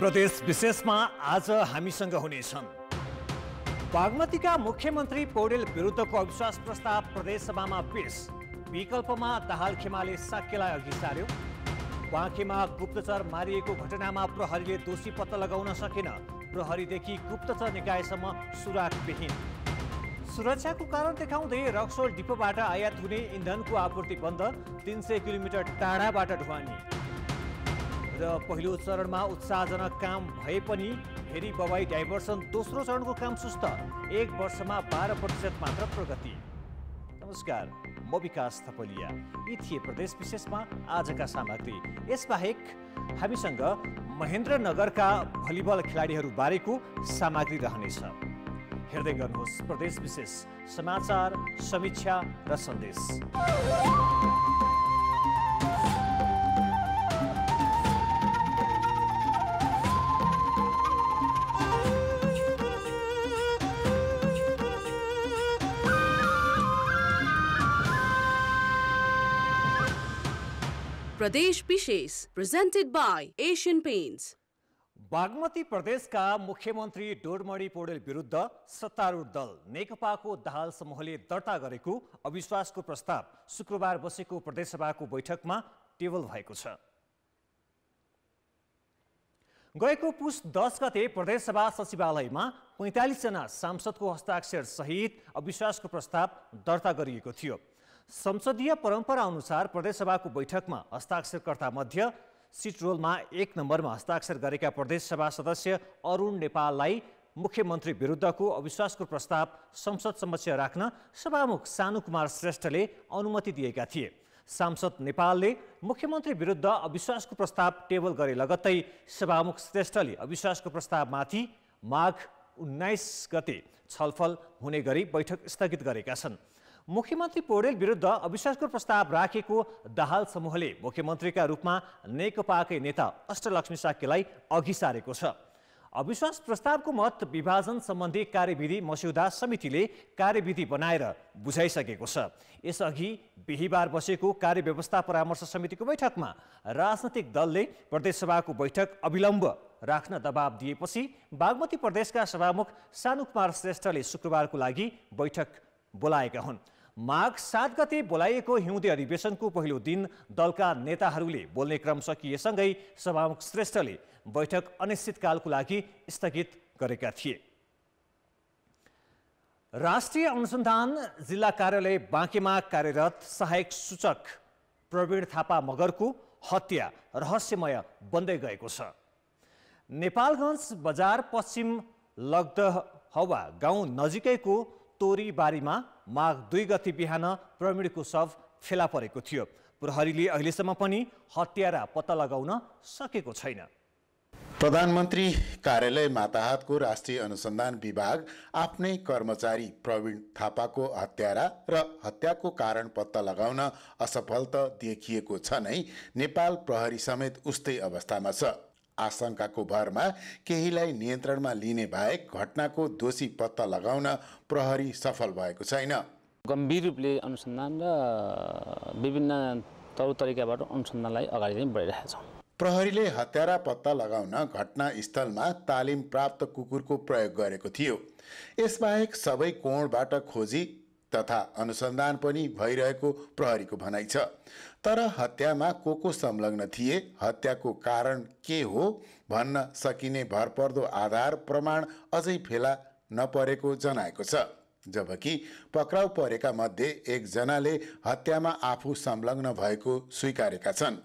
प्रदेश विशेषमा आज हामीसँग हुनेछन् बागमतीका मुख्यमन्त्री पौडेल विरुद्धको अविश्वास प्रस्ताव प्रदेशसभामा पेश। विकल्पमा दाहाल खेमाले साक्यलाई अघि सार्यो। बाँकेमा गुप्तचर मारिएको घटनामा प्रहरीले दोषी पत्ता लगाउन सकेन। प्रहरीदेखि गुप्तचर निकायसम्म सुरागविहीन। सुरक्षाको कारण देखाउँदै रक्सोल डिपोबाट आयात हुने इन्धनको आपूर्ति बन्द। 300 किलोमिटर टाढाबाट ढुवानी। र पहिलो चरणमा उत्साहजनक काम भए पनि फेरि बवाई डाइभर्सन दोस्रो चरणको काम सुस्त। 1 वर्षमा 12% मात्र प्रगति। नमस्कार, म विकास थपलिया। यी थिए प्रदेश विशेषमा आजका सामग्री। यसबाहेक हामीसँग महेन्द्रनगरका भलिबल खेलाडीहरू बारेको सामग्री रहनेछ। हेर्दै गर्नुहोस् प्रदेश विशेष, समाचार, समीक्षा र सन्देश। प्रदेश विशेष presented by Asian Paints। Bagmati प्रदेशका मुख्यमन्त्री डोरमणि पौडेल विरुद्ध सत्तारूढ दल नेकपाको दाहाल समूहले दर्ता गरेको अविश्वासको प्रस्ताव शुक्रबार बसेको प्रदेशसभाको बैठकमा टेबल भएको छ। गएको पुस 10 गते प्रदेशसभा सचिवालयमा 45 जना सांसदको हस्ताक्षर सहित अविश्वासको प्रस्ताव दर्ता गरिएको थियो। संसदीय परम्परा अनुसार प्रदेशसभाको बैठकमा हस्ताक्षरकर्ता मध्ये सिट रोलमा 1 नम्बरमा हस्ताक्षर गरेका प्रदेशसभा सदस्य अरुण नेपाललाई मुख्यमन्त्री विरुद्धको अविश्वासको प्रस्ताव संसद समक्ष राख्न सभामुख सानुकुमार श्रेष्ठले अनुमति दिएका थिए। सांसद नेपालले मुख्यमन्त्री विरुद्ध अविश्वासको प्रस्ताव टेबल गरे लगत्तै सभामुख श्रेष्ठले अविश्वासको प्रस्तावमाथि माघ 19 गते छलफल हुने गरी बैठक स्थगित गरेका छन्। मुख्यमन्त्री पौडेल विरुद्ध अविश्वासको प्रस्ताव राखेको दाहाल समूहले मुख्यमन्त्रीका रूपमा नेकपाकै नेता अष्टलक्ष्मी साक्यलाई अघि सारेको छ। अविश्वास प्रस्तावको मत विभाजन सम्बन्धी कार्यविधि मस्यौदा समितिले कार्यविधि बनाएर बुझाइसकेको छ। यसअघि बिहिबार बसेको कार्यव्यवस्था परामर्श समितिको बैठकमा राजनैतिक दलले प्रदेशसभाको बैठक अविलम्ब राख्न दबाब दिएपछि बागमती प्रदेशका सभामुख सानुकुमार श्रेष्ठले शुक्रबारको लागि बैठक बोलाएका हुन्। माघ 7 गते बोलाइएको हिउँदे अधिवेशनको पहिलो दिन दलका नेताहरूले बोल्ने क्रम सकिएसँगै सभामुख श्रेष्ठले बैठक अनिश्चितकालको लागि स्थगित गरेका थिए। राष्ट्रिय अनुसन्धान जिल्ला कार्यालय बाँकेमा कार्यरत सहायक सूचक प्रवीण थापा मगरको हत्या रहस्यमय बन्दै गएको छ। नेपालगञ्ज बजार पश्चिम लग्दहवा गाउँ नजिकैको तोरीबारीमा माघ 2 गते बिहान प्रवीणको शव फेला परेको थियो। प्रहरीले अहिलेसम्म पनि हत्यारा पत्ता लगाउन सकेको छैन। प्रधानमन्त्री कार्यालय माताहातको राष्ट्रिय अनुसन्धान विभाग आफ्नै कर्मचारी प्रवीण थापाको हत्यारा र हत्याको कारण पत्ता लगाउन असफल त देखिएको छ नै, नेपाल प्रहरी समेत उस्तै अवस्थामा छ। आशंकाको भरमा केहीलाई नियन्त्रणमा लिने बाहेक घटनाको दोषी पत्ता लगाउन प्रहरी सफल भएको छैन। गम्भीर रूपले अनुसन्धान र विभिन्न तौर-तरिकाबाट अनुसन्धानलाई अगाडि नै बढाइरहेका छौँ। प्रहरीले हत्यारा पत्ता लगाउन घटनास्थलमा तालिम प्राप्त कुकुरको प्रयोग गरेको थियो। यसबाहेक सबै कोणबाट खोजी तथा अनुसन्धान पनि भइरहेको प्रहरीको भनाइ छ। तर हत्यामा को संलग्न थिए, हत्याको कारण के हो भन्न सकिने भरपर्दो आधार प्रमाण अझै फेला नपरेको जनाएको छ। जबकि पक्राउ परेका मध्ये 1 जनाले हत्यामा आफू संलग्न भएको स्वीकारेका छन्।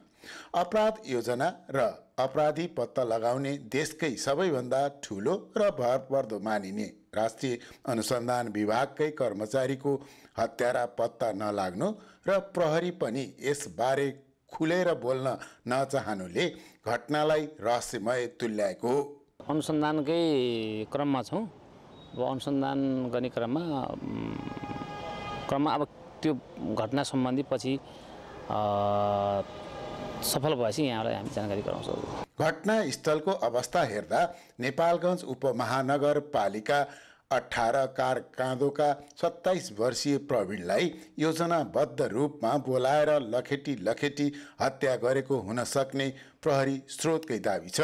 अपराध योजना र अपराधी पत्ता लगाउने देशकै सबैभन्दा ठूलो र भरपर्दो मानिने राष्ट्रिय अनुसन्धान विभागकै कर्मचारीको हत्यारा पत्ता नलाग्नु र प्रहरी पनि यसबारे खुलेर बोल्न नचाहनुले घटनालाई रहस्यमय तुल्याएको हो। अनुसन्धानकै क्रममा छौँ। अब अनुसन्धान गर्ने क्रममा अब त्यो घटना सम्बन्धी पछि सफल भएपछि यहाँलाई हामी जानकारी गराउँछौँ। घटनास्थलको अवस्था हेर्दा नेपालगञ्ज उपमहानगरपालिका 18 कारकाँदोका 27 वर्षीय प्रवीणलाई योजनाबद्ध रूपमा बोलाएर लखेटी हत्या गरेको हुन सक्ने प्रहरी स्रोतकै दाबी छ।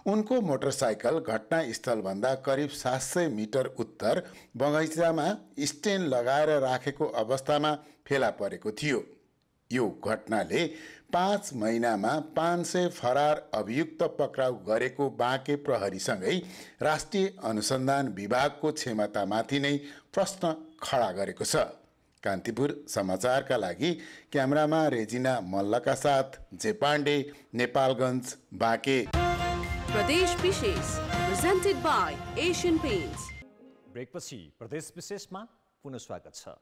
उनको मोटरसाइकल घटनास्थलभन्दा करिब 700 मिटर उत्तर बगैँचामा स्ट्यान्ड लगाएर राखेको अवस्थामा फेला परेको थियो। यो घटनाले 5 महिनामा 500 फरार अभियुक्त पक्राउ गरेको बाँके प्रहरीसँगै राष्ट्रिय अनुसन्धान विभागको क्षमतामाथि नै प्रश्न खडा गरेको छ। कान्तिपुर समाचारका लागि क्यामेरामा रेजिना मल्लका साथ जे पाण्डे, नेपालगञ्ज, बाँके। प्रदेश विशेष presented by Asian Paints. ब्रेकपछि प्रदेश विशेषमा पुनः स्वागत छ।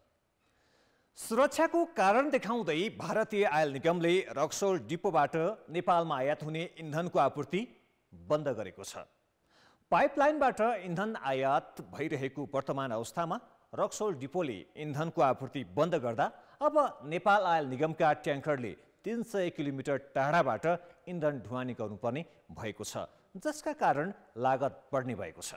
सुरक्षाको कारण देखाउँदै भारतीय आयल निगमले रक्सौल डिपोबाट नेपालमा आयात हुने इन्धनको आपूर्ति बन्द गरेको छ। पाइपलाइनबाट इन्धन आयात भइरहेको वर्तमान अवस्थामा रक्सौल डिपोले इन्धनको आपूर्ति बन्द गर्दा अब नेपाल आयल निगमका ट्याङ्करले 300 किलोमिटर टाढाबाट इन्धन ढुवानी गर्नुपर्ने भएको छ, जसका कारण लागत बढ्ने भएको छ।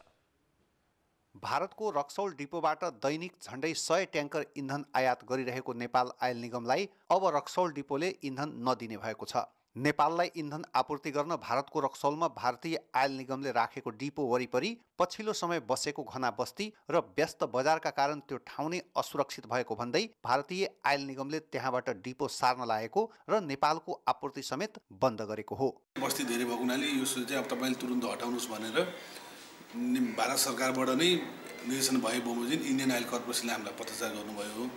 भारतको रक्सौल डिपोबाट दैनिक झण्डै 100 ट्याङ्कर इन्धन आयात गरिरहेको नेपाल आयल निगमलाई अब रक्सौल डिपोले इन्धन नदिने भएको छ। नेपाललाई इन्धन आपूर्ति गर्न भारतको रक्सौलमा भारतीय आयल निगमले राखेको डिपो वरिपरि पछिल्लो समय बसेको घना बस्ती र व्यस्त बजारका कारण त्यो ठाउँ नै असुरक्षित भएको भन्दै भारतीय आयल निगमले त्यहाँबाट डिपो सार्न लागेको र नेपालको आपूर्ति समेत बन्द गरेको हो। बस्ती धेरै भएको हुनाले यो चाहिँ अब तपाईँले तुरुन्त हटाउनुहोस् भनेर भारत सरकारबाट नै निर्देशन भए बमोजिम इन्डियन आयल कर्पोरेसनले हामीलाई पत्राचार गर्नुभयो।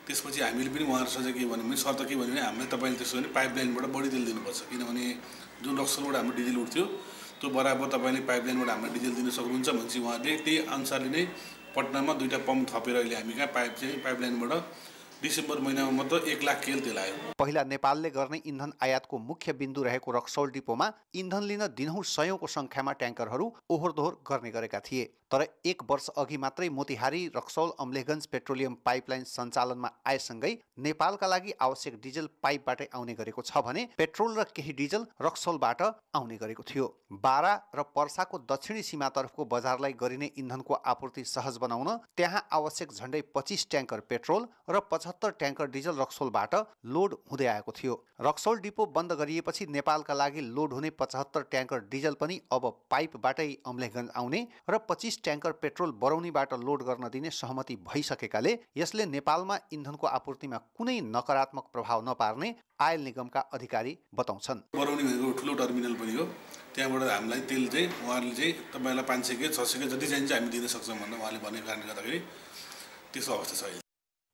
त्यसपछि हामीले पनि उहाँहरूसँग के भन्यो भने शर्त के भन्यो भने हामीले तपाईँले त्यसो भने पाइपलाइनबाट बढी तेल दिनुपर्छ, किनभने जुन रक्सौलबाट हाम्रो डिजेल उठ्थ्यो त्यो बराबर तपाईँले पाइपलाइनबाट हामीलाई डिजेल दिन सक्नुहुन्छ भनेपछि उहाँहरूले त्यही अनुसारले नै पटनामा 2टा पम्प थपेर अहिले हामी कहाँ पाइपलाइनबाट डिसेम्बर महिनामा मात्र 1 लाख केल तेल आयो। पहिला नेपालले गर्ने इन्धन आयातको मुख्य बिन्दु रहेको रक्सौल डिपोमा इन्धन लिन दिनहुँ सयौंको संख्यामा ट्याङ्करहरू ओहोरदोहोर गर्ने गरेका थिए। तर 1 वर्ष अघि मात्रै मोतिहारी रक्सौल अम्लेखगञ्ज पेट्रोलियम पाइपलाइन सञ्चालनमा आएसँगै नेपालका लागि आवश्यक डिजल पाइपबाटै आउने गरेको छ भने पेट्रोल र केही डिजल रक्सौलबाट आउने गरेको थियो। बारा र पर्साको दक्षिणी सीमातर्फको बजारलाई गरिने इन्धनको आपूर्ति सहज बनाउन त्यहाँ आवश्यक झण्डै 25 ट्याङ्कर पेट्रोल र 75 ट्याङ्कर डिजल रक्सौलबाट लोड हुँदै आएको थियो। रक्सौल डिपो बन्द गरिएपछि नेपालका लागि लोड हुने 75 ट्याङ्कर डिजल पनि अब पाइपबाटै अम्लेखगञ्ज आउने र 25 ट्याङ्कर पेट्रोल बरौनीबाट लोड गर्न दिने सहमति भइसकेकाले यसले नेपालमा इन्धनको आपूर्तिमा कुनै नकारात्मक प्रभाव नपार्ने आयल निगमका अधिकारी बताउँछन्। बरौनी भनेको ठुलो टर्मिनल पनि हो, त्यहाँबाट हामीलाई तेल चाहिँ उहाँहरूले चाहिँ तपाईँलाई 500 के 600 के जति चाहिन्छ हामी दिन सक्छौँ भनेर उहाँले भनेको कारणले गर्दाखेरि त्यस्तो अवस्था छ।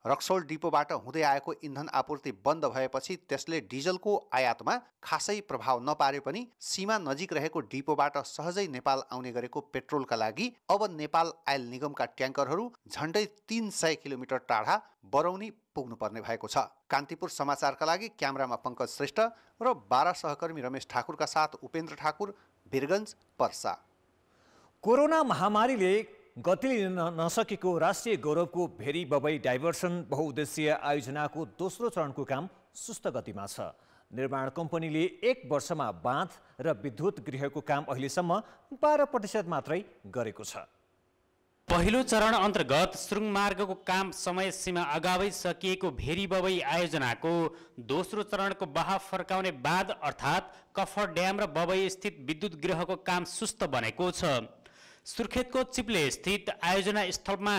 रक्सौल डिपोबाट हुँदै आएको इन्धन आपूर्ति बन्द भएपछि त्यसले डिजलको आयातमा खासै प्रभाव नपारे पनि सीमा नजिक रहेको डिपोबाट सहजै नेपाल आउने गरेको पेट्रोलका लागि अब नेपाल आयल निगमका ट्याङ्करहरू झण्डै 300 किलोमिटर टाढा बरौनी पुग्नुपर्ने भएको छ। कान्तिपुर समाचारका लागि क्यामेरामा पङ्कज श्रेष्ठ र बारा सहकर्मी रमेश ठाकुरका साथ उपेन्द्र ठाकुर, वीरगञ्ज, पर्सा। कोरोना महामारीले गति लिन नसकेको राष्ट्रिय गौरवको भेरी बबई डाइभर्सन बहुउद्देश्यीय आयोजनाको दोस्रो चरणको काम सुस्त गतिमा छ। निर्माण कम्पनीले 1 वर्षमा बाँध र विद्युत गृहको काम अहिलेसम्म 12% मात्रै गरेको छ। पहिलो चरण अन्तर्गत सुरुङ मार्गको काम समय सीमा अगावै सकिएको भेरी बबई आयोजनाको दोस्रो चरणको बहाव फर्काउने बाँध अर्थात् कफर ड्याम र बबई स्थित विद्युत गृहको काम सुस्त बनेको छ। सुर्खेतको चिप्ले स्थित आयोजना स्थलमा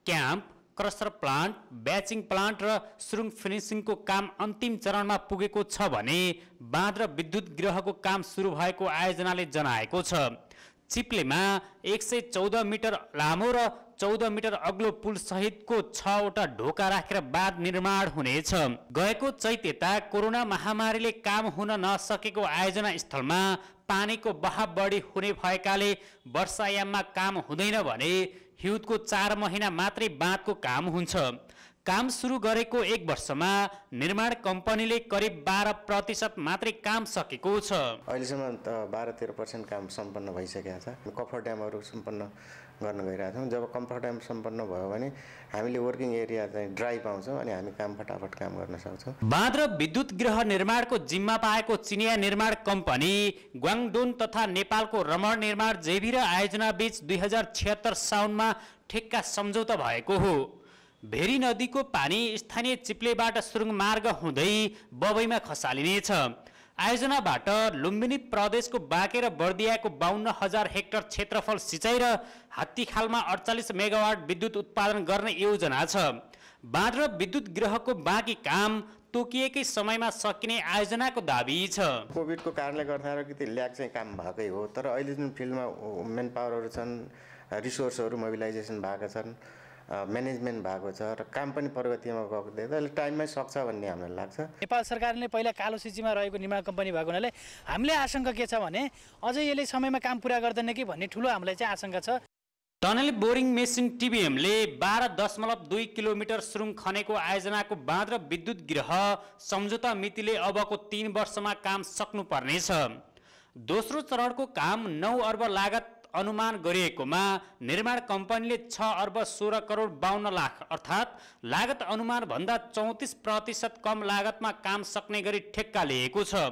camp, crusher plant, batching plant र सुरुङ फिनिसिङको काम अन्तिम चरणमा पुगेको छ भने बाँध र विद्युत गृहको काम सुरु भएको आयोजनाले जनाएको छ। चिप्लेमा 114 मिटर लामो र 14 मिटर अग्लो पुल सहितको 6वटा ढोका राखेर बाँध निर्माण हुनेछ। गएको चैत्यता कोरोना महामारीले काम हुन नसकेको आयोजना स्थलमा पानीको बहाव बढी हुने भएकाले वर्षायाममा काम हुँदैन भने हिउँदको 4 महिना मात्रै बाँधको काम हुन्छ। काम सुरु गरेको 1 वर्षमा निर्माण कम्पनीले करिब 12% मात्रै काम सकेको छ। अहिलेसम्म त 12-13% काम सम्पन्न भइसकेको छ। कफर ड्यामहरू सम्पन्न गर्न गइरहेका छौँ। जब कफर ड्याम सम्पन्न भयो भने हामीले वर्किङ एरिया चाहिँ ड्राई पाउँछौँ अनि हामी काम फटाफट काम गर्न सक्छौँ। बाँध र विद्युत गृह निर्माणको जिम्मा पाएको चिनिया निर्माण कम्पनी ग्वाङडोन तथा नेपालको रमण निर्माण जेभी र आयोजना बीच 2076 साउनमा ठेक्का सम्झौता भएको हो। भेरी नदीको पानी स्थानीय चिप्लेबाट सुरुङ मार्ग हुँदै बबईमा खसालिनेछ। आयोजनाबाट लुम्बिनी प्रदेशको बाँके र बर्दियाको 52,000 हेक्टर क्षेत्रफल सिँचाइ र हात्तीखालमा 48 मेगावाट विद्युत उत्पादन गर्ने योजना छ। बाँध र विद्युत गृहको बाँकी काम तोकिएकै समयमा सकिने आयोजनाको दाबी छ। कोभिडको कारणले गर्दा अलिकति ल्याग चाहिँ काम भएकै हो, तर अहिले जुन फिल्डमा मेन पावरहरू छन्, रिसोर्सहरू मोबिलाइजेसन भएको छन्, म्यानेजमेन्ट भएको छ र काम पनि प्रगतिमा गएको देख्दा अहिले टाइममै सक्छ भन्ने हामीलाई लाग्छ। नेपाल सरकारले पहिला कालो सूचीमा रहेको निर्माण कम्पनी भएको हुनाले हामीले आशंका के छ भने अझै यसले समयमा काम पुरा गर्दैन कि भन्ने ठुलो हामीलाई चाहिँ आशंका छ। टनल बोरिङ मेसिन टिबिएमले 12.2 किलोमिटर सुरुङ खनेको आयोजनाको बाँध र विद्युत गृह सम्झौता मितिले अबको 3 वर्षमा काम सक्नुपर्नेछ। दोस्रो चरणको काम 9 अर्ब लागत अनुमान गरिएकोमा निर्माण कम्पनीले 6 अर्ब 16 करोड 52 लाख अर्थात् लागत अनुमान भन्दा 34% कम लागतमा काम सक्ने गरी ठेक्का लिएको छ।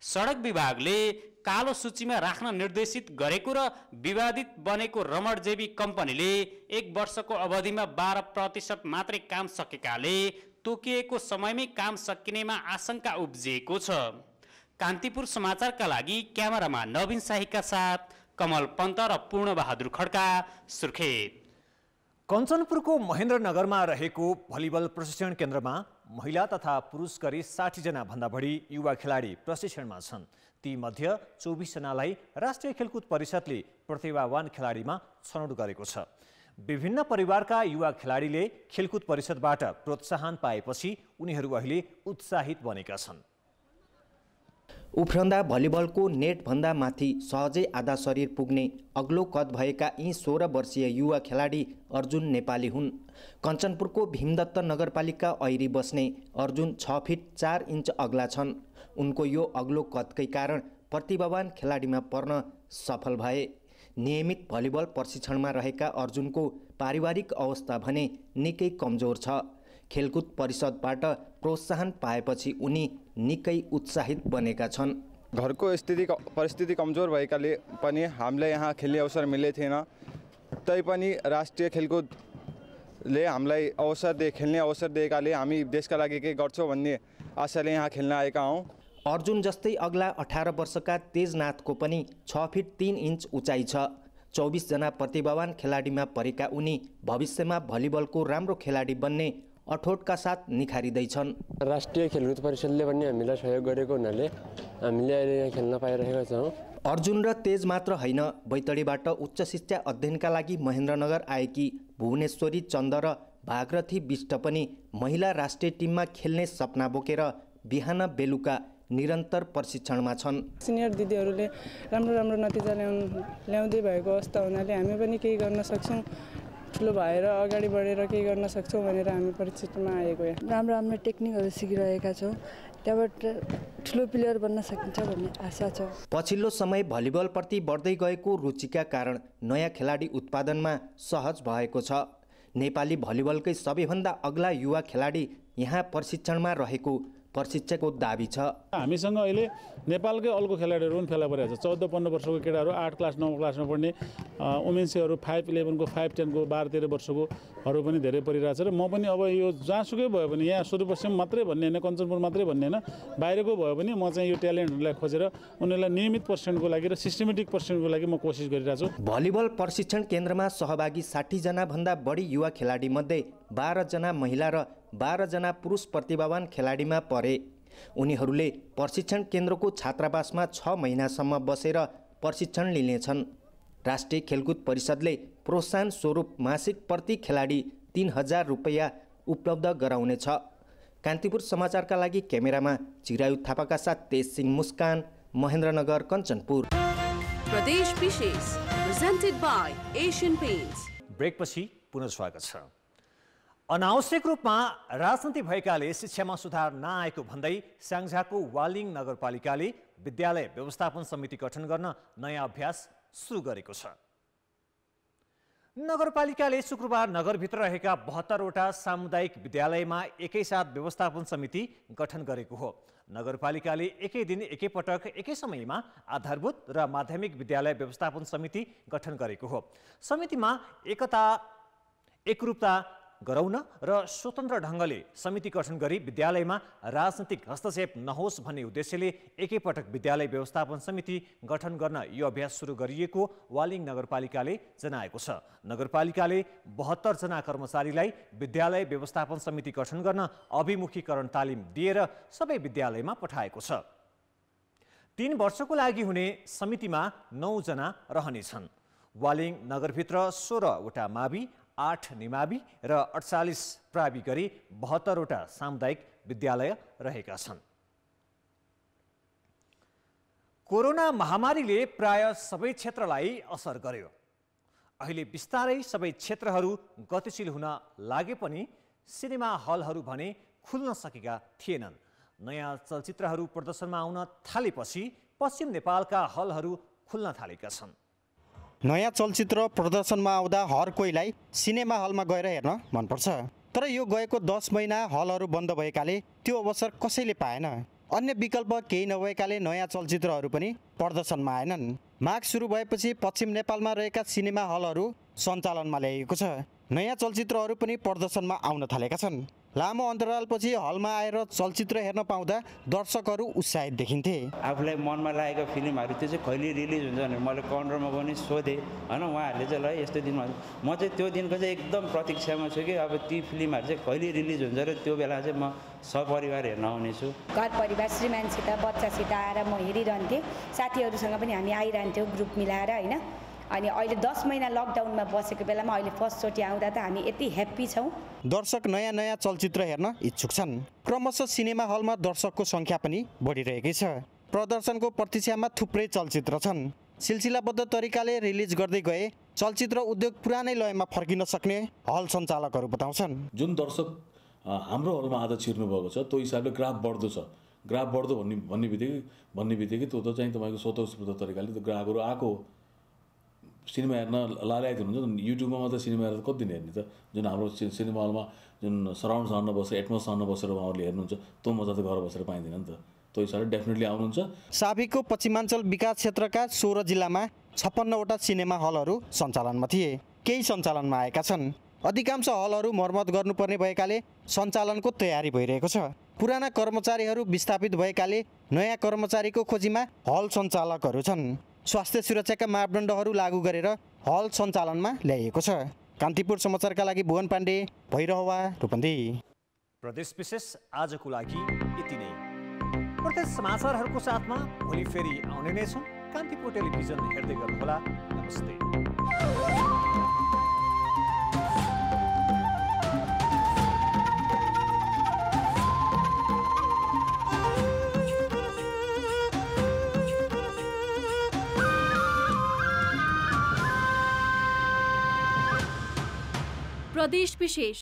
सडक विभागले कालो सूचीमा राख्न निर्देशित गरेको र विवादित बनेको रमणजेवी कम्पनीले 1 वर्षको अवधिमा 12% मात्रै काम सकेकाले तोकिएको समयमै काम सकिनेमा आशंका उब्जिएको छ। कान्तिपुर समाचारका लागि क्यामेरामा नवीन शाहीका साथ कमल पन्त र पूर्ण बहादुर खड्का, सुर्खेत। कञ्चनपुरको महेन्द्रनगरमा रहेको भलिबल प्रशिक्षण केन्द्रमा महिला तथा पुरुष गरी 60 जना भन्दा बढी युवा खेलाडी प्रशिक्षणमा छन्। ती मध्ये 24 जनालाई राष्ट्रिय खेलकुद परिषदले प्रतिभावान खेलाडीमा छनौट गरेको छ। विभिन्न परिवारका युवा खेलाडीले खेलकुद परिषदबाट प्रोत्साहन पाएपछि उनीहरू अहिले उत्साहित बनेका छन्। उफ्रँदा भलिबलको नेटभन्दा माथि सहजै आधा शरीर पुग्ने अग्लो कद भएका यी 16 वर्षीय युवा खेलाडी अर्जुन नेपाली हुन्। कञ्चनपुरको भीमदत्त नगरपालिका ऐरी बस्ने अर्जुन 6 फिट 4 इन्च अग्ला छन्। उनको यो अग्लो कदकै कारण प्रतिभावान खेलाडीमा पर्न सफल भए। नियमित भलिबल प्रशिक्षणमा रहेका अर्जुनको पारिवारिक अवस्था भने निकै कमजोर छ। खेलकुद परिषदबाट प्रोत्साहन पाएपछि उनी निकै उत्साहित बनेका छन्। घरको परिस्थिति कमजोर भएकाले पनि हामीलाई यहाँ खेल्ने अवसर मिले थिएन, तैपनि राष्ट्रिय खेलकुदले हामीलाई खेल्ने अवसर दिएकाले हामी देशका लागि के गर्छौँ भन्ने आशाले यहाँ खेल्न आएका हौँ। अर्जुन जस्तै अग्ला 18 वर्षका तेजनाथको पनि 6 फिट 3 इन्च उचाइ छ। 24 जना प्रतिभावान खेलाडीमा परेका उनी भविष्यमा भलिबलको राम्रो खेलाडी बन्ने अठोटका साथ निखारिँदैछन्। राष्ट्रिय खेलकुद परिषदले पनि हामीलाई सहयोग गरेको हुनाले हामीले अहिले यहाँ खेल्न पाइरहेका छौँ। अर्जुन र तेज मात्र होइन, बैतडीबाट उच्च शिक्षा अध्ययनका लागि महेन्द्रनगर आएकी भुवनेश्वरी चन्द र भागरथी विष्ट पनि महिला राष्ट्रिय टिममा खेल्ने सपना बोकेर बिहान बेलुका निरन्तर प्रशिक्षणमा छन्। सिनियर दिदीहरूले राम्रो नतिजा ल्याउँदै भएको अवस्था हुनाले हामी पनि केही गर्न सक्छौँ, ठुलो भएर अगाडि बढेर केही गर्न सक्छौँ भनेर हामी प्रशिक्षणमा आएको यहाँ। राम्रो टेक्निकहरू सिकिरहेका छौँ, त्यहाँबाट ठुलो प्लेयर बन्न सकिन्छ भन्ने आशा छ। पछिल्लो समय भलिबलप्रति बढ्दै गएको रुचिका कारण नयाँ खेलाडी उत्पादनमा सहज भएको छ। नेपाली भलिबलकै सबैभन्दा अग्ला युवा खेलाडी यहाँ प्रशिक्षणमा रहेको प्रशिक्षकको दाबी छ। हामीसँग अहिले नेपालकै अल्को खेलाडीहरू पनि फेला परेको छ। 14-15 वर्षको केटाहरू, 8 क्लास 9 क्लासमा पढ्ने वुमेन्सहरू, 5-11 को 5-10 को 12-13 वर्षकोहरू पनि धेरै परिरहेछ। र म पनि अब यो जहाँसुकै भयो भने यहाँ सुदूरपश्चिम मात्रै भन्ने होइन, कञ्चनपुर मात्रै भन्ने होइन, बाहिरको भयो भने म चाहिँ यो ट्यालेन्टहरूलाई खोजेर उनीहरूलाई नियमित प्रशिक्षणको लागि र सिस्टमेटिक प्रशिक्षणको लागि म कोसिस गरिरहेको छु। भलिबल प्रशिक्षण केन्द्रमा सहभागी 60 जना भन्दा बढी युवा खेलाडी मध्ये 12 जना महिला र 12 जना पुरुष प्रतिभावान खेलाडीमा परे। उनीहरूले प्रशिक्षण केन्द्रको छात्रावासमा 6 महिनासम्म बसेर प्रशिक्षण लिनेछन्। राष्ट्रिय खेलकुद परिषदले प्रोत्साहन स्वरूप मासिक प्रति खेलाडी 3000 रुपैयाँ उपलब्ध गराउनेछ। कान्तिपुर समाचारका लागि क्यामेरामा चिरायु थापाका साथ तेज सिंह मुस्कान, महेन्द्रनगर, कञ्चनपुर। प्रदेश विशेष प्रेजेन्टेड बाय एशियन पेन्ट्स। ब्रेकपछि पुनः स्वागत छ। अनावश्यक रूपमा राजनीति भएकाले शिक्षामा सुधार नआएको भन्दै स्याङ्जाको वालिङ नगरपालिकाले विद्यालय व्यवस्थापन समिति गठन गर्न नयाँ अभ्यास सुरु गरेको छ। नगरपालिकाले शुक्रबार नगरभित्र रहेका 72 वटा सामुदायिक विद्यालयमा एकैसाथ व्यवस्थापन समिति गठन गरेको हो। नगरपालिकाले एकै दिन एकैपटक एकै समयमा आधारभूत र माध्यमिक विद्यालय व्यवस्थापन समिति गठन गरेको हो। समितिमा एकता, एकरूपता, गराउन र स्वतन्त्र ढङ्गले समिति गठन गरी विद्यालयमा राजनीतिक हस्तक्षेप नहोस् भन्ने उद्देश्यले एकैपटक विद्यालय व्यवस्थापन समिति गठन गर्न यो अभ्यास सुरु गरिएको वालिङ नगरपालिकाले जनाएको छ। नगरपालिकाले 72 जना कर्मचारीलाई विद्यालय व्यवस्थापन समिति गठन गर्न अभिमुखीकरण तालिम दिएर सबै विद्यालयमा पठाएको छ। 3 वर्षको लागि हुने समितिमा 9 जना रहनेछन्। वालिङ नगरभित्र 16 वटा मावि, 8 निमावि र 48 प्रावि गरी 72 वटा सामुदायिक विद्यालय रहेका छन्। कोरोना महामारीले प्राय सबै क्षेत्रलाई असर गर्यो। अहिले बिस्तारै सबै क्षेत्रहरू गतिशील हुन लागे पनि सिनेमा हलहरू भने खुल्न सकेका थिएनन्। नयाँ चलचित्रहरू प्रदर्शनमा आउन थालेपछि पश्चिम नेपालका हलहरू खुल्न थालेका छन्। नयाँ चलचित्र प्रदर्शनमा आउँदा हर कोहीलाई सिनेमा हलमा गएर हेर्न मनपर्छ। तर यो गएको 10 महिना हलहरू बन्द भएकाले त्यो अवसर कसैले पाएन। अन्य विकल्प केही नभएकाले नयाँ चलचित्रहरू पनि प्रदर्शनमा आएनन्। माघ सुरु भएपछि पश्चिम नेपालमा रहेका सिनेमा हलहरू सञ्चालनमा ल्याइएको छ। नयाँ चलचित्रहरू पनि प्रदर्शनमा आउन थालेका छन्। लामो अन्तरालपछि हलमा आएर चलचित्र हेर्न पाउँदा दर्शकहरू उत्साहित देखिन्थे। आफूलाई मनमा लागेको फिल्महरू त्यो चाहिँ कहिले रिलिज हुन्छ भनेर मैले काउन्टरमा पनि सोधेँ होइन। उहाँहरूले चाहिँ ल यस्तो दिनमा म चाहिँ त्यो दिनको चाहिँ एकदम प्रतीक्षामा छु कि अब ती फिल्महरू चाहिँ कहिले रिलिज हुन्छ र त्यो बेला चाहिँ म सपरिवार हेर्न आउनेछु। घर परिवार श्रीमानसित बच्चासित आएर म हेरिरहन्थेँ। साथीहरूसँग पनि हामी आइरहन्थ्यौँ ग्रुप मिलाएर होइन। अनि अहिले 10 महिना लकडाउनमा बसेको बेलामा अहिले फर्स्टचोटि आउँदा त हामी यति ह्याप्पी छौँ। दर्शक नयाँ नयाँ चलचित्र हेर्न इच्छुक छन्। क्रमशः सिनेमा हलमा दर्शकको सङ्ख्या पनि बढिरहेकै छ। प्रदर्शनको प्रतीक्षामा थुप्रै चलचित्र छन्। सिलसिलाबद्ध तरिकाले रिलिज गर्दै गए चलचित्र उद्योग पुरानै लयमा फर्किन सक्ने हल सञ्चालकहरू बताउँछन्। जुन दर्शक हाम्रो हलमा आज छिर्नु भएको छ त्यो हिसाबले ग्राफ बढ्दो छ। ग्राफ बढ्दो भन्ने बित्तिकै त्यो त चाहिँ तपाईँको स्वतस्फूर्त तरिकाले त्यो ग्राहकहरू आएको सिनेमा हेर्न लालायत हुनुहुन्छ। युट्युबमा मात्रै सिनेमा हेर्दा कति दिन हेर्ने त। जुन हाम्रो सिनेमा हलमा जुन सराउन्ड साउन्डमा बसेर एटमोस साउन्डमा बसेर उहाँहरूले हेर्नुहुन्छ त्यो मजा त घर बसेर पाइँदैन नि त। त्यो हिसाबले डेफिनेटली आउनुहुन्छ। साभिकको पश्चिमाञ्चल विकास क्षेत्रका 16 जिल्लामा 56 वटा सिनेमा हलहरू सञ्चालनमा थिए। केही सञ्चालनमा आएका छन्। अधिकांश हलहरू मर्मत गर्नुपर्ने भएकाले सञ्चालनको तयारी भइरहेको छ। पुराना कर्मचारीहरू विस्थापित भएकाले नयाँ कर्मचारीको खोजीमा हल सञ्चालकहरू छन्। स्वास्थ्य सुरक्षाका मापदण्डहरू लागू गरेर हल सञ्चालनमा ल्याइएको छ। कान्तिपुर समाचारका लागि भुवन पाण्डे, भैरहवा, रूपन्देही। प्रदेश विशेष आजको लागि यति नै। प्रदेश समाचारहरूको साथमा भोलि फेरि आउने नै छौँ। कान्तिपुर टेलिभिजन हेर्दै गर्नुहोला। नमस्ते। प्रदेश विशेष